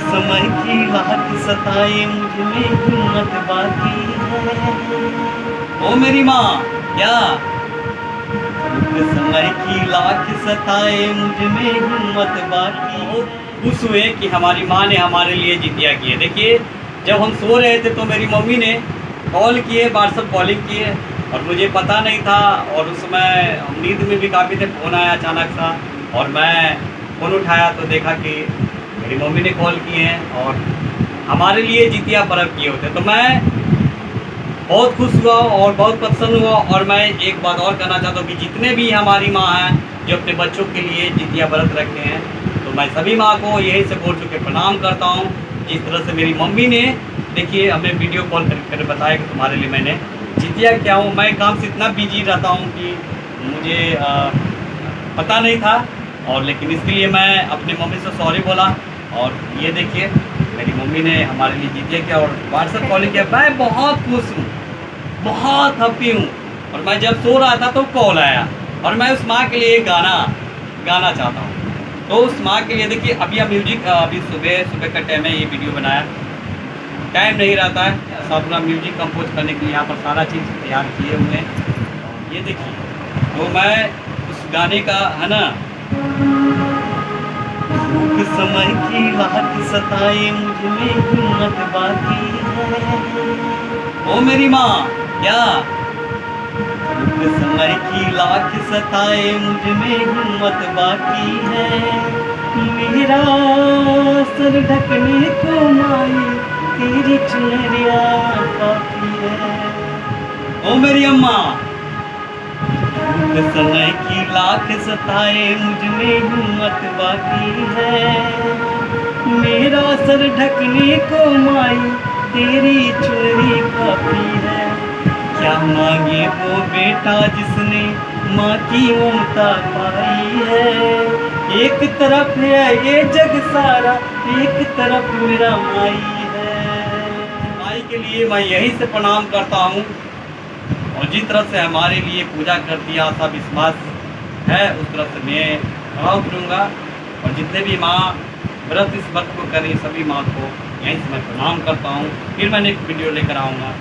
समय की लाख सताए मुझ में हिम्मत बाकी है। ओ मेरी माँ, क्या? समय की लाख सताए मुझ में हिम्मत बाकी है। खुश हुए कि हमारी माँ ने हमारे लिए जितिया किए। देखिए, जब हम सो रहे थे तो मेरी मम्मी ने कॉल किए, व्हाट्सअप कॉलिंग किए और मुझे पता नहीं था। और उस समय हम नींद में भी काफ़ी थे, फ़ोन आया अचानक सा और मैं फ़ोन उठाया तो देखा कि मेरी मम्मी ने कॉल किए हैं और हमारे लिए जितिया पर्व किए होते। तो मैं बहुत खुश हुआ और बहुत प्रसन्न हुआ। और मैं एक बात और कहना चाहता हूँ कि जितने भी हमारी माँ हैं जो अपने बच्चों के लिए जितिया व्रत रखते हैं, तो मैं सभी माँ को यही से बोल चुके प्रणाम करता हूँ। जिस तरह से मेरी मम्मी ने, देखिए, हमें वीडियो कॉल कर बताया कि तुम्हारे लिए मैंने जितिया किया हूँ। मैं काम से इतना बिजी रहता हूँ कि मुझे पता नहीं था। और लेकिन इसके लिए मैं अपनी मम्मी से सॉरी बोला। और ये देखिए, मेरी मम्मी ने हमारे लिए जितिया किया और व्हाट्सएप कॉलिंग किया। मैं बहुत खुश हूँ, बहुत हैप्पी हूँ। और मैं जब सो रहा था तो कॉल आया और मैं उस माँ के लिए एक गाना गाना चाहता हूँ। तो उस माँ के लिए देखिए, अभी आप म्यूजिक, अभी सुबह सुबह का टाइम है, ये वीडियो बनाया, टाइम नहीं रहता है ऐसा अपना म्यूजिक कंपोज करने के लिए। यहाँ पर सारा चीज़ तैयार किए हुए हैं और ये देखिए, तो मैं उस गाने का है ना, समय की लाख सताए मुझ में हिम्मत बाकी है। ओ मेरी माँ, क्या? समय की लाख सताए मुझ में हिम्मत बाकी है। मेरा सर ढकने को माई तेरी चुनरिया काफी है। ओ मेरी अम्मा, समय की लाख सताए मुझ में हिम्मत बाकी है। मेरा सर ढकने को माई तेरी चुनरी काफी है। क्या मांगे वो बेटा जिसने माँ की ममता पाई है। एक तरफ है ये जग सारा, एक तरफ मेरा माई है। माई के लिए मैं यही से प्रणाम करता हूँ। और जिस तरह से हमारे लिए पूजा करती है, आशा विश्वास है, उस तरह से मैं खड़ा उतरूँगा। और जितने भी माँ व्रत इस व्रत को करें, सभी माँ को यहीं से मैं प्रणाम करता हूँ। फिर मैंने एक वीडियो लेकर आऊँगा।